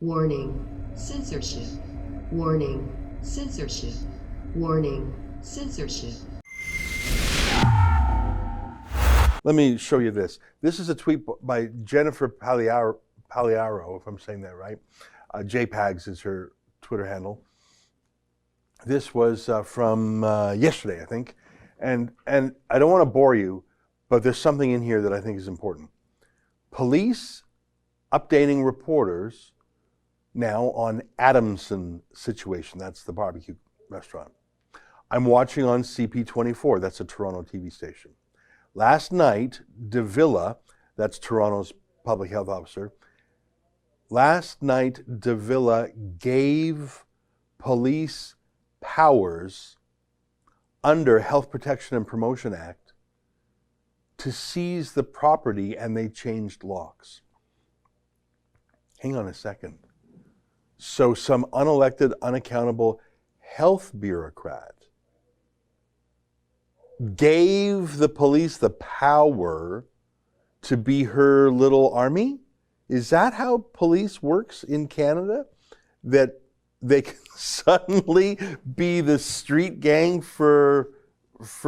Warning, censorship. Warning, censorship. Warning, censorship. Let me show you this. This is a tweet by Jennifer Pagliaro, if I'm saying that right. JPags is her Twitter handle. This was from yesterday, I think. And I don't want to bore you, but there's something in here that I think is important. Police updating reporters now on Adamson situation. That's the barbecue restaurant. I'm watching on CP24. That's a Toronto TV station. Last night, De Villa, that's Toronto's public health officer, last night De Villa gave police powers under Health Protection and Promotion Act to seize the property, and they changed locks. Hang on a second. So some unelected, unaccountable health bureaucrat gave the police the power to be her little army? Is that how police works in Canada? That they can suddenly be the street gang for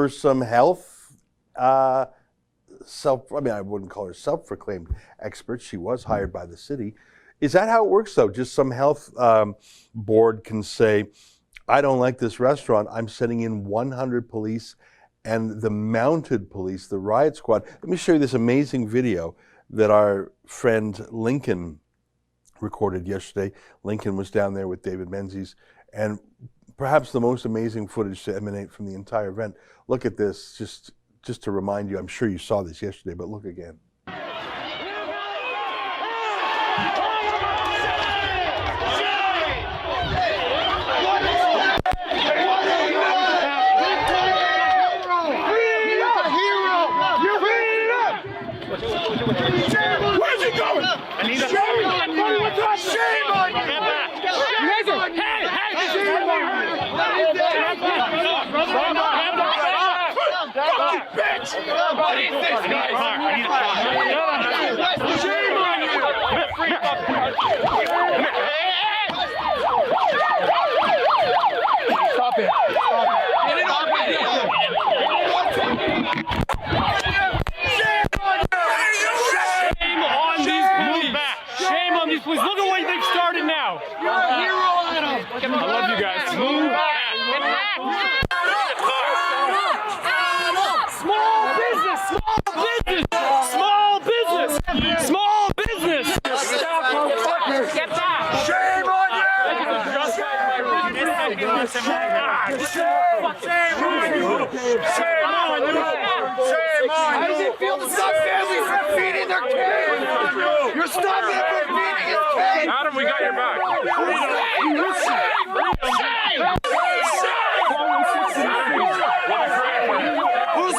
some health I wouldn't call her self-proclaimed expert. She was hired by the city. Is that how it works though? Just some health board can say, I don't like this restaurant. I'm sending in 100 police and the mounted police, the riot squad. Let me show you this amazing video that our friend Lincoln recorded yesterday. Lincoln was down there with David Menzies, and perhaps the most amazing footage to emanate from the entire event. Look at this, just to remind you. I'm sure you saw this yesterday, but look again. Where's he going? Shame on you! Shame on you! Stop it! Please look at what they've started now. You're a hero, Adam. I love you guys. Move back. Small business. Small business. Small business. Get back. Shame on you. Shame on you. Shame on you. How does it feel to stop families from feeding their kids? You're stopping them from feeding his kids. Adam, we got your back. Who's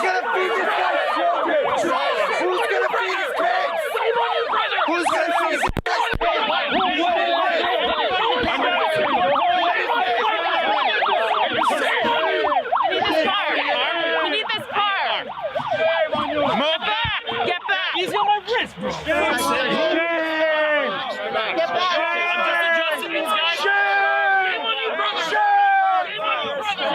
gonna feed this guy's children? Who's gonna feed his kids? Who's gonna feed his kids? We need this car. Move back. Get back. He's got my wrist, bro. Get back. I'm just adjusting these guys. Shame on you, brother. Shame on you, brother.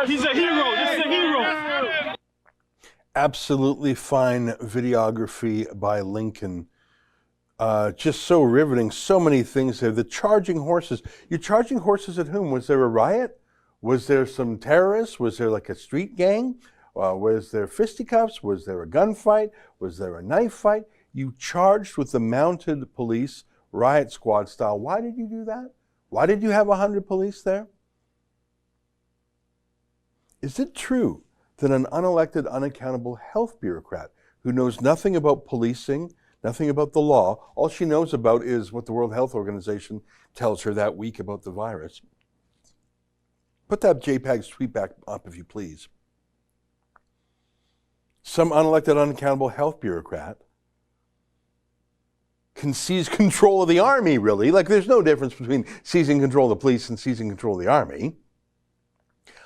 He's a hero. This is a hero. Absolutely fine videography by Lincoln. Just so riveting, so many things there. The charging horses. You're charging horses at whom? Was there a riot? Was there some terrorists? Was there like a street gang? Was there fisticuffs? Was there a gunfight? Was there a knife fight? You charged with the mounted police, riot squad style. Why did you do that? Why did you have 100 police there? Is it true that an unelected, unaccountable health bureaucrat who knows nothing about policing, nothing about the law, all she knows about is what the World Health Organization tells her that week about the virus? Put that JPEG's tweet back up, if you please. Some unelected, unaccountable health bureaucrat can seize control of the army, really. Like, there's no difference between seizing control of the police and seizing control of the army.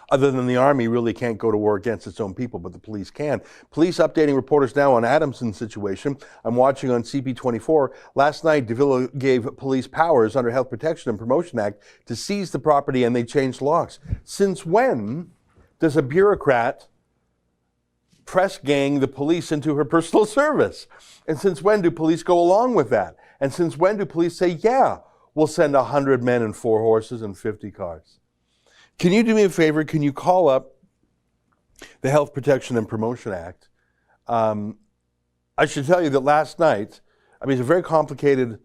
Other than the Army really can't go to war against its own people, but the police can. Police updating reporters now on Adamson situation. I'm watching on CP24. Last night, Davila gave police powers under Health Protection and Promotion Act to seize the property, and they changed locks. Since when does a bureaucrat press gang the police into her personal service? And since when do police go along with that? And since when do police say, yeah, we'll send 100 men and 4 horses and 50 cars? Can you do me a favor? Can you call up the Health Protection and Promotion Act? I should tell you that last night, it's a very complicated,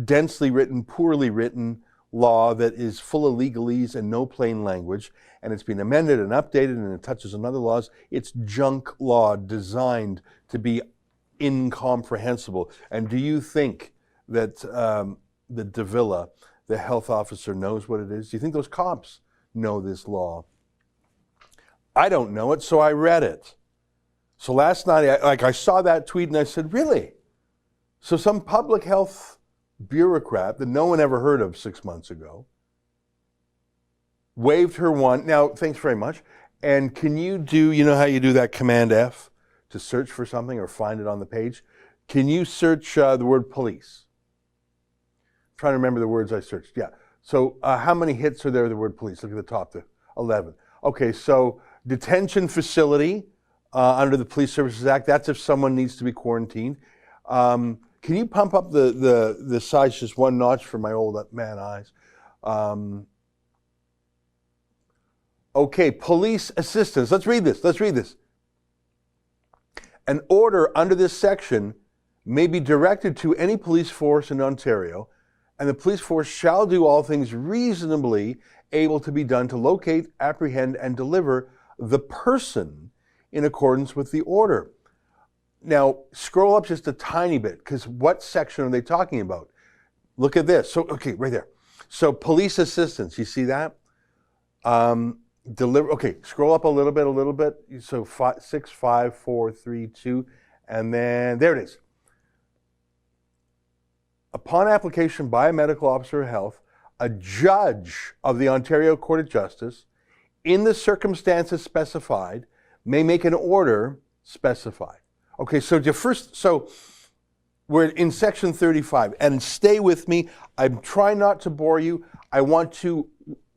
densely written, poorly written law that is full of legalese and no plain language, and it's been amended and updated, and it touches on other laws. It's junk law designed to be incomprehensible. And do you think that the Davila, the health officer, knows what it is? Do you think those cops know this law? I don't know it, so I read it. So last night, I saw that tweet and I said, really? So some public health bureaucrat that no one ever heard of 6 months ago waved her wand. Now, thanks very much. And can you do, you know how you do that Command F to search for something or find it on the page? Can you search the word police? I'm trying to remember the words I searched. Yeah. So how many hits are there of the word police? Look at the top, 11. Okay, so detention facility under the Police Services Act, that's if someone needs to be quarantined. Can you pump up the size just one notch for my old man eyes? Okay, police assistance. Let's read this. An order under this section may be directed to any police force in Ontario, and the police force shall do all things reasonably able to be done to locate, apprehend, and deliver the person in accordance with the order. Now, scroll up just a tiny bit, because what section are they talking about? Look at this. So, okay, right there. So, police assistance, you see that? Okay, scroll up a little bit. So, 6, 5, 4, 3, 2, and then there it is. Upon application by a medical officer of health, a judge of the Ontario Court of Justice, in the circumstances specified, may make an order specified. Okay, so we're in section 35, and stay with me. I'm trying not to bore you. I want to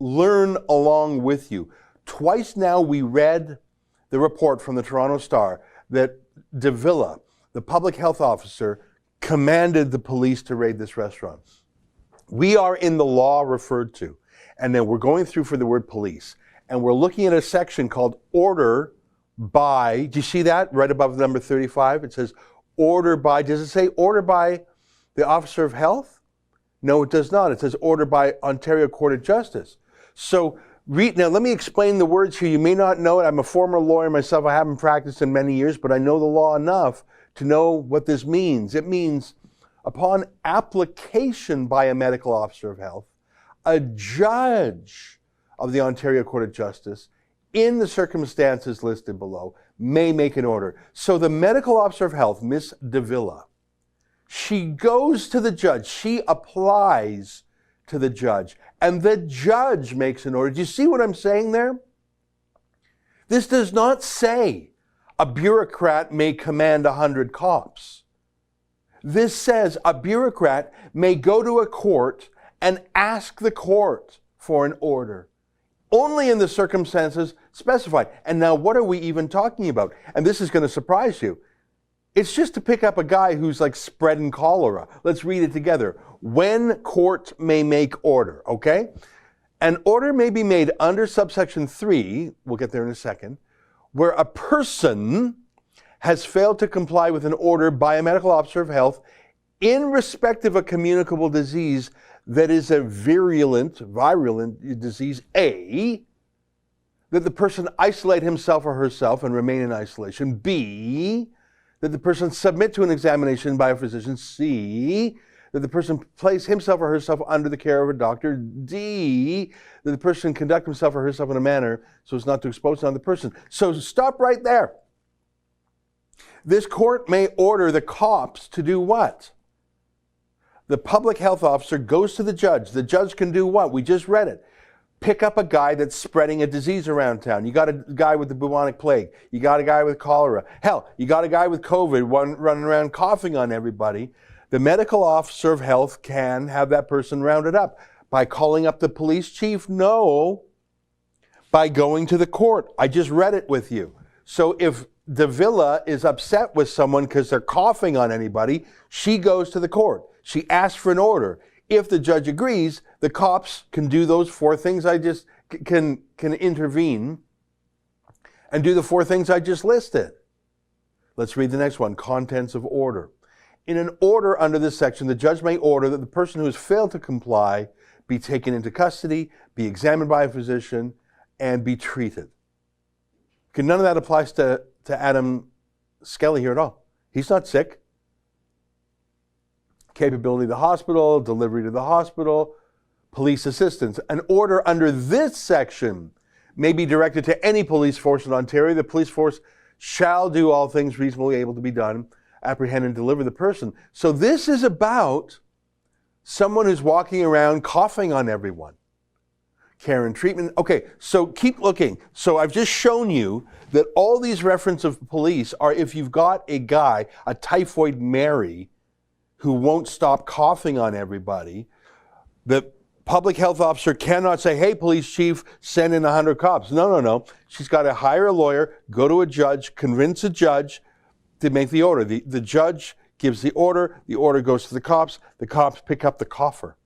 learn along with you. Twice now we read the report from the Toronto Star that Davila, the public health officer, commanded the police to raid this restaurant. We are in the law referred to, and then we're going through for the word police, and we're looking at a section called order by. Do you see that right above the number 35? It says order by. Does it say order by the officer of health? No, it does not. It says order by Ontario Court of Justice. So now let me explain the words here. You may not know it. I'm a former lawyer myself. I haven't practiced in many years, but I know the law enough to know what this means. It means upon application by a medical officer of health, a judge of the Ontario Court of Justice, in the circumstances listed below, may make an order. So the medical officer of health, Miss Davila, she goes to the judge. She applies to the judge, and the judge makes an order. Do you see what I'm saying there? This does not say a bureaucrat may command 100 cops. This says a bureaucrat may go to a court and ask the court for an order, only in the circumstances specified. And now what are we even talking about? And this is going to surprise you. It's just to pick up a guy who's like spreading cholera. Let's read it together. When court may make order, okay? An order may be made under subsection 3, we'll get there in a second, where a person has failed to comply with an order by a medical officer of health in respect of a communicable disease that is a virulent disease, A, that the person isolate himself or herself and remain in isolation, B, that the person submit to an examination by a physician, C, that the person place himself or herself under the care of a doctor, D, that the person conduct himself or herself in a manner so as not to expose another person. So stop right there. This court may order the cops to do what? The public health officer goes to the judge. The judge can do what? We just read it. pick up a guy that's spreading a disease around town. You got a guy with the bubonic plague. You got a guy with cholera. Hell, you got a guy with COVID running around coughing on everybody. The medical officer of health can have that person rounded up. By calling up the police chief? No. By going to the court. I just read it with you. So if Davila is upset with someone because they're coughing on anybody, she goes to the court. She asks for an order. If the judge agrees, the cops can do those 4 things I just can intervene and do the 4 things I just listed. Let's read the next one, contents of order. In an order under this section, the judge may order that the person who has failed to comply be taken into custody, be examined by a physician, and be treated. Okay, none of that applies to Adam Skelly here at all. He's not sick. Capability of the hospital, delivery to the hospital, police assistance. An order under this section may be directed to any police force in Ontario. The police force shall do all things reasonably able to be done, apprehend and deliver the person. So this is about someone who's walking around coughing on everyone. Care and treatment. Okay, so keep looking. So I've just shown you that all these references of police are if you've got a guy, a typhoid Mary, who won't stop coughing on everybody, the public health officer cannot say, hey, police chief, send in 100 cops. No. She's got to hire a lawyer, go to a judge, convince a judge to make the order. The judge gives the order goes to the cops pick up the cougher.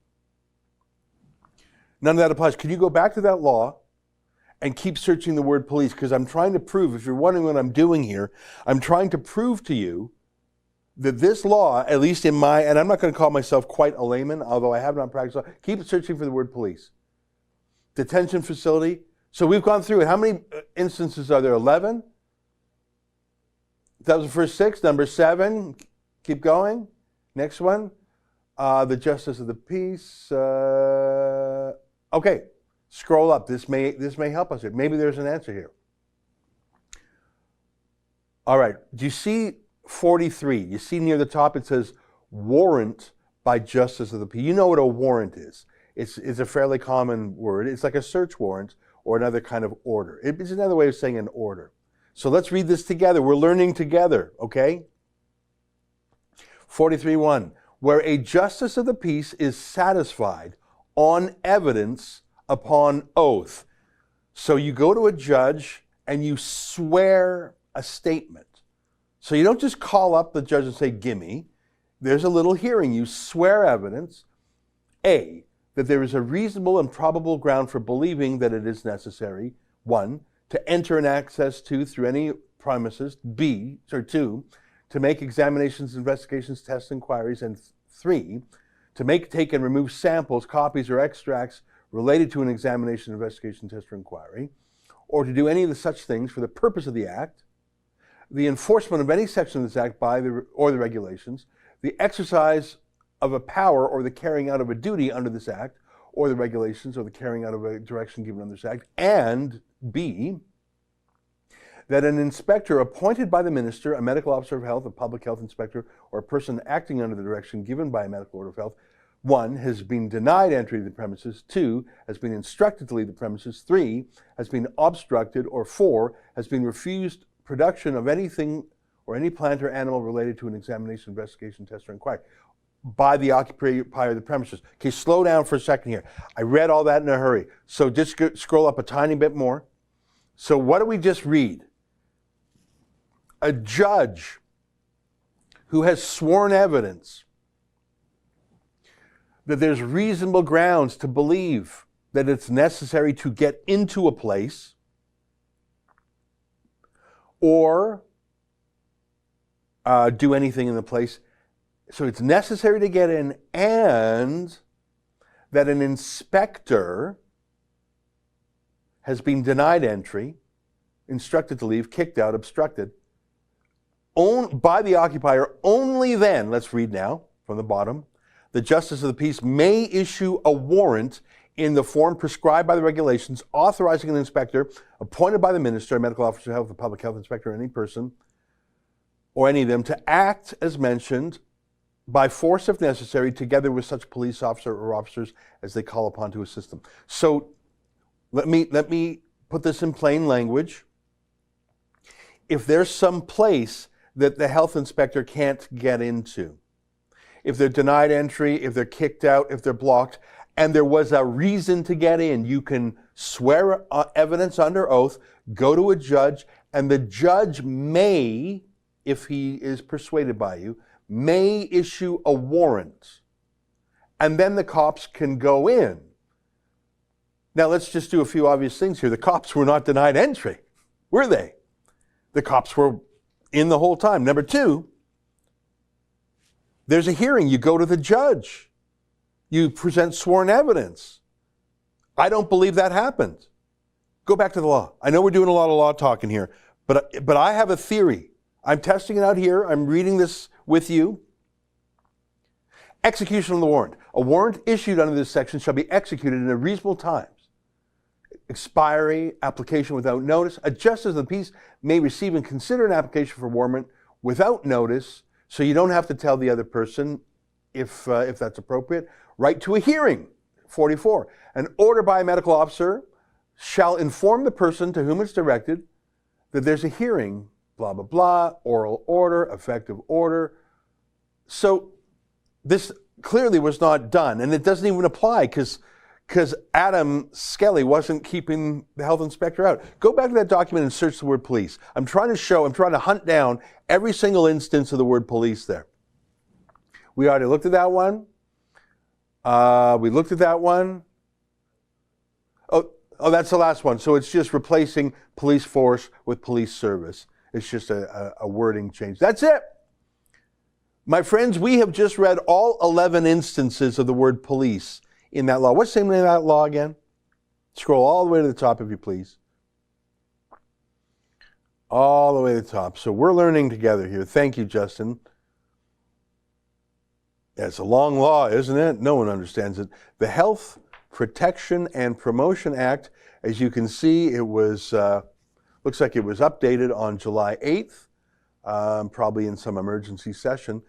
None of that applies. Can you go back to that law and keep searching the word police? Because I'm trying to prove, if you're wondering what I'm doing here, I'm trying to prove to you that this law, at least in my, and I'm not going to call myself quite a layman, although I have not practiced law, keep searching for the word police. Detention facility. So we've gone through it. How many instances are there? 11? That was the first 6. Number 7. Keep going. Next one. The justice of the peace. Okay. Scroll up. This may help us here. Maybe there's an answer here. All right. Do you see 43? You see near the top it says warrant by justice of the peace. You know what a warrant is. It's a fairly common word. It's like a search warrant or another kind of order. It's another way of saying an order. So let's read this together. We're learning together, okay? 43:1. Where a justice of the peace is satisfied on evidence upon oath. So you go to a judge and you swear a statement. So you don't just call up the judge and say, gimme. There's a little hearing. You swear evidence. A, that there is a reasonable and probable ground for believing that it is necessary, 1, to enter and access to through any premises, 2, to make examinations, investigations, tests, inquiries, and 3, to make, take, and remove samples, copies, or extracts related to an examination, investigation, test, or inquiry, or to do any of the such things for the purpose of the Act, the enforcement of any section of this Act or the regulations, the exercise of a power or the carrying out of a duty under this Act, or the regulations, or the carrying out of a direction given under this Act, and B, that an inspector appointed by the minister, a medical officer of health, a public health inspector, or a person acting under the direction given by a medical order of health, 1, has been denied entry to the premises, 2, has been instructed to leave the premises, 3, has been obstructed, or 4, has been refused production of anything or any plant or animal related to an examination, investigation, test, or inquiry by the occupier of the premises. Okay, slow down for a second here. I read all that in a hurry. So just scroll up a tiny bit more. So what did we just read? A judge who has sworn evidence that there's reasonable grounds to believe that it's necessary to get into a place or do anything in the place. So it's necessary to get in, and that an inspector has been denied entry, instructed to leave, kicked out, obstructed, owned by the occupier. Only then, let's read now from the bottom, the justice of the peace may issue a warrant in the form prescribed by the regulations authorizing an inspector appointed by the minister, a medical officer of health, a public health inspector, or any person, or any of them, to act as mentioned by force if necessary, together with such police officer or officers as they call upon to assist them. So Let me put this in plain language. If there's some place that the health inspector can't get into, if they're denied entry, if they're kicked out, if they're blocked, and there was a reason to get in, you can swear evidence under oath, go to a judge, and the judge may, if he is persuaded by you, may issue a warrant. And then the cops can go in. Now let's just do a few obvious things here. The cops were not denied entry, were they? The cops were in the whole time. Number two, there's a hearing. You go to the judge. You present sworn evidence. I don't believe that happened. Go back to the law. I know we're doing a lot of law talking here, but I have a theory. I'm testing it out here. I'm reading this with you. Execution of the warrant. A warrant issued under this section shall be executed in a reasonable time. Expiry, application without notice. A justice of the peace may receive and consider an application for warrant without notice, so you don't have to tell the other person if that's appropriate. Right to a hearing. 44. An order by a medical officer shall inform the person to whom it's directed that there's a hearing, blah, blah, blah, oral order, effective order. So this clearly was not done, and it doesn't even apply because Adam Skelly wasn't keeping the health inspector out. Go back to that document and search the word police. I'm trying to hunt down every single instance of the word police there. We already looked at that one. We looked at that one. Oh, that's the last one. So it's just replacing police force with police service. It's just a wording change. That's it. My friends, we have just read all 11 instances of the word police in that law. What's the name of that law again? Scroll all the way to the top, if you please. All the way to the top. So we're learning together here. Thank you, Justin. Yeah, it's a long law, isn't it? No one understands it. The Health Protection and Promotion Act, as you can see, it was looks like it was updated on July 8th, probably in some emergency session.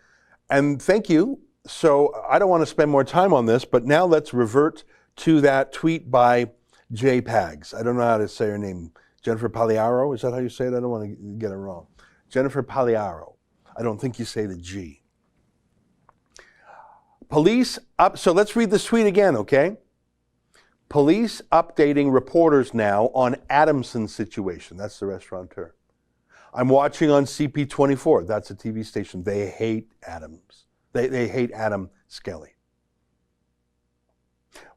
And thank you. So I don't want to spend more time on this, but now let's revert to that tweet by JPAGs. I don't know how to say her name. Jennifer Pagliaro, is that how you say it? I don't want to get it wrong. Jennifer Pagliaro. I don't think you say the G. Police up, so let's read this tweet again, okay? Police updating reporters now on Adamson situation. That's the restaurateur. I'm watching on CP24. That's a TV station. They hate Adams. They hate Adam Skelly.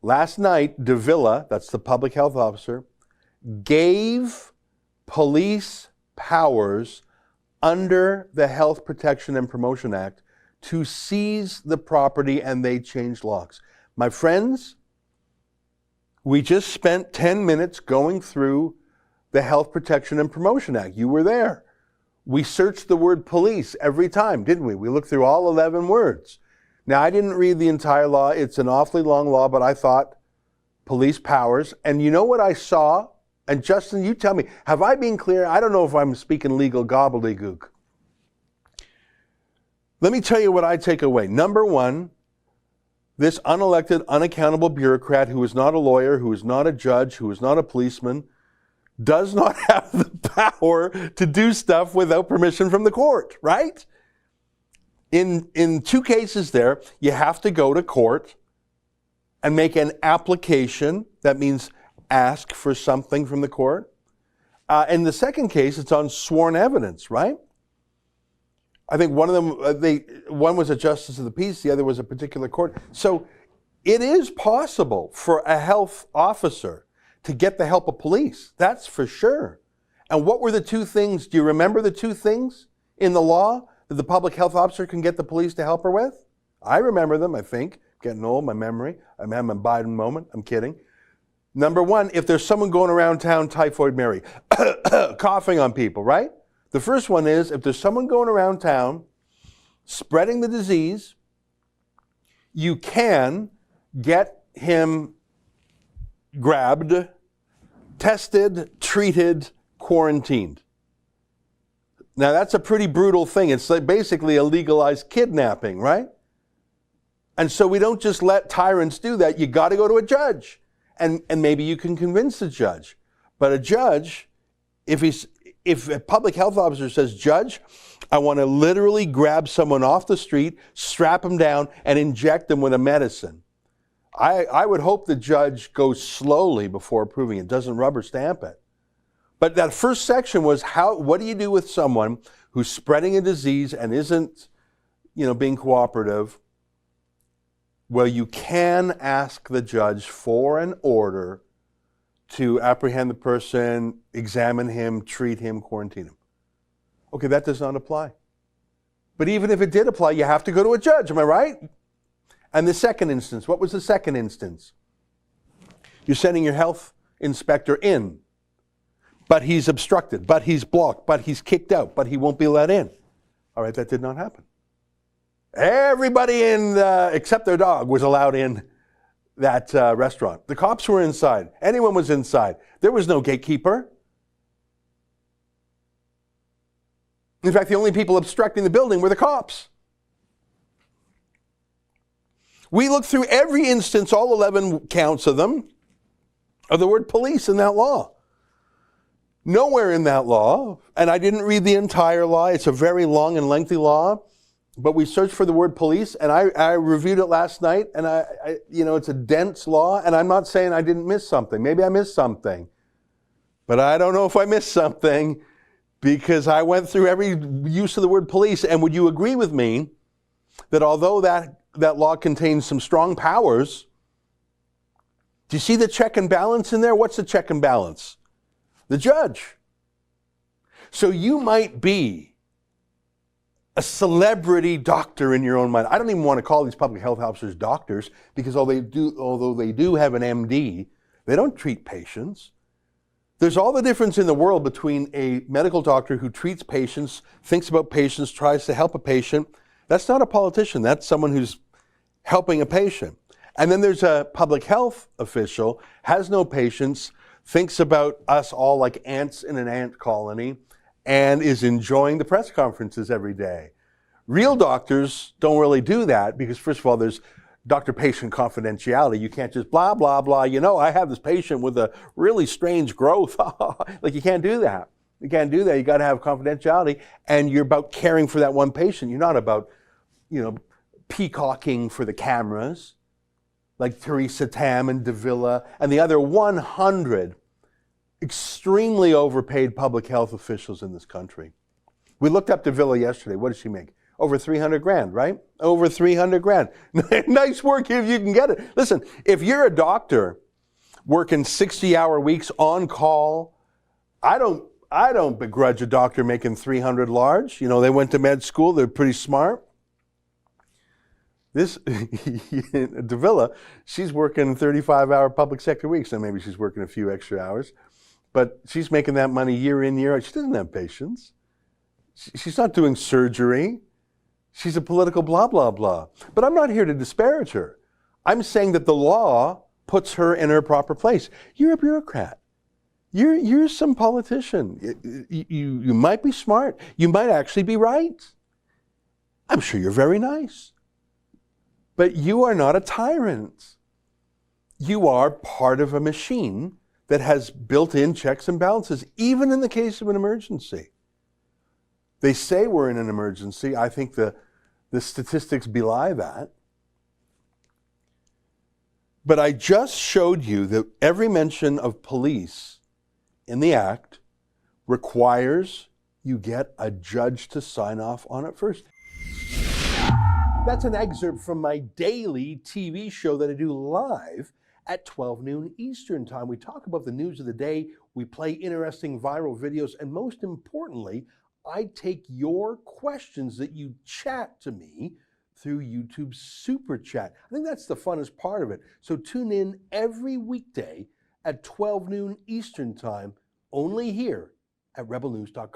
Last night, Davila, that's the public health officer, gave police powers under the Health Protection and Promotion Act to seize the property, and they changed locks. My friends, we just spent 10 minutes going through the Health Protection and Promotion Act. You were there. We searched the word police every time, didn't we? We looked through all 11 words. Now, I didn't read the entire law. It's an awfully long law, but I thought police powers. And you know what I saw? And Justin, you tell me, have I been clear? I don't know if I'm speaking legal gobbledygook. Let me tell you what I take away. Number one, this unelected, unaccountable bureaucrat who is not a lawyer, who is not a judge, who is not a policeman, does not have the power to do stuff without permission from the court, right? In two cases there, you have to go to court and make an application. That means ask for something from the court. In the second case, it's on sworn evidence, right? I think one of them, one was a justice of the peace, the other was a particular court. So it is possible for a health officer to get the help of police. That's for sure. And what were the two things? Do you remember the two things in the law that the public health officer can get the police to help her with? I remember them, I think. Getting old, my memory. I'm having a Biden moment. I'm kidding. Number one, if there's someone going around town, Typhoid Mary, coughing on people, right? The first one is, if there's someone going around town spreading the disease, you can get him grabbed, tested, treated, quarantined. Now that's a pretty brutal thing. It's like basically a legalized kidnapping, right? And so we don't just let tyrants do that. You got to go to a judge. and maybe you can convince the judge. But a judge, if a public health officer says, Judge, I want to literally grab someone off the street, strap them down, and inject them with a medicine, I would hope the judge goes slowly before approving it, doesn't rubber stamp it. But that first section was what do you do with someone who's spreading a disease and isn't, being cooperative? Well, you can ask the judge for an order to apprehend the person, examine him, treat him, quarantine him. Okay, that does not apply. But even if it did apply, you have to go to a judge, am I right? And the second instance, what was the second instance? You're sending your health inspector in, but he's obstructed, but he's blocked, but he's kicked out, but he won't be let in. All right, that did not happen. Everybody except their dog was allowed in that restaurant. The cops were inside. Anyone was inside. There was no gatekeeper. In fact, the only people obstructing the building were the cops. We looked through every instance, all 11 counts of them, of the word police in that law. Nowhere in that law, and I didn't read the entire law, it's a very long and lengthy law, but we searched for the word police, and I reviewed it last night, and it's a dense law, and I'm not saying I didn't miss something. Maybe I missed something, but I don't know if I missed something, because I went through every use of the word police, and would you agree with me that although that law contains some strong powers, do you see the check and balance in there? What's the check and balance? The judge. So you might be a celebrity doctor in your own mind. I don't even want to call these public health officers doctors, because although they do have an MD, they don't treat patients. There's all the difference in the world between a medical doctor who treats patients, thinks about patients, tries to help a patient. That's not a politician. That's someone who's helping a patient. And then there's a public health official, has no patience, thinks about us all like ants in an ant colony, and is enjoying the press conferences every day. Real doctors don't really do that because, first of all, there's doctor-patient confidentiality. You can't just blah, blah, blah. I have this patient with a really strange growth. Like, you can't do that. You can't do that. You got to have confidentiality, and you're about caring for that one patient. You're not about, peacocking for the cameras like Theresa Tam and Davila and the other 100 extremely overpaid public health officials in this country. We looked up Davila yesterday. What does she make? Over 300 grand, right? Over 300 grand. Nice work if you can get it. Listen, if you're a doctor working 60-hour weeks on call, I don't begrudge a doctor making 300 large. They went to med school. They're pretty smart. This Davila, she's working 35-hour public sector weeks. Now maybe she's working a few extra hours, but she's making that money year in, year out. She doesn't have patience. She's not doing surgery. She's a political blah, blah, blah. But I'm not here to disparage her. I'm saying that the law puts her in her proper place. You're a bureaucrat. You're some politician. You might be smart. You might actually be right. I'm sure you're very nice. But you are not a tyrant. You are part of a machine that has built-in checks and balances, even in the case of an emergency. They say we're in an emergency. I think the statistics belie that. But I just showed you that every mention of police in the Act requires you get a judge to sign off on it first. That's an excerpt from my daily TV show that I do live at 12 noon Eastern Time. We talk about the news of the day, we play interesting viral videos, and most importantly, I take your questions that you chat to me through YouTube Super Chat. I think that's the funnest part of it. So tune in every weekday at 12 noon Eastern Time, only here at rebelnews.com.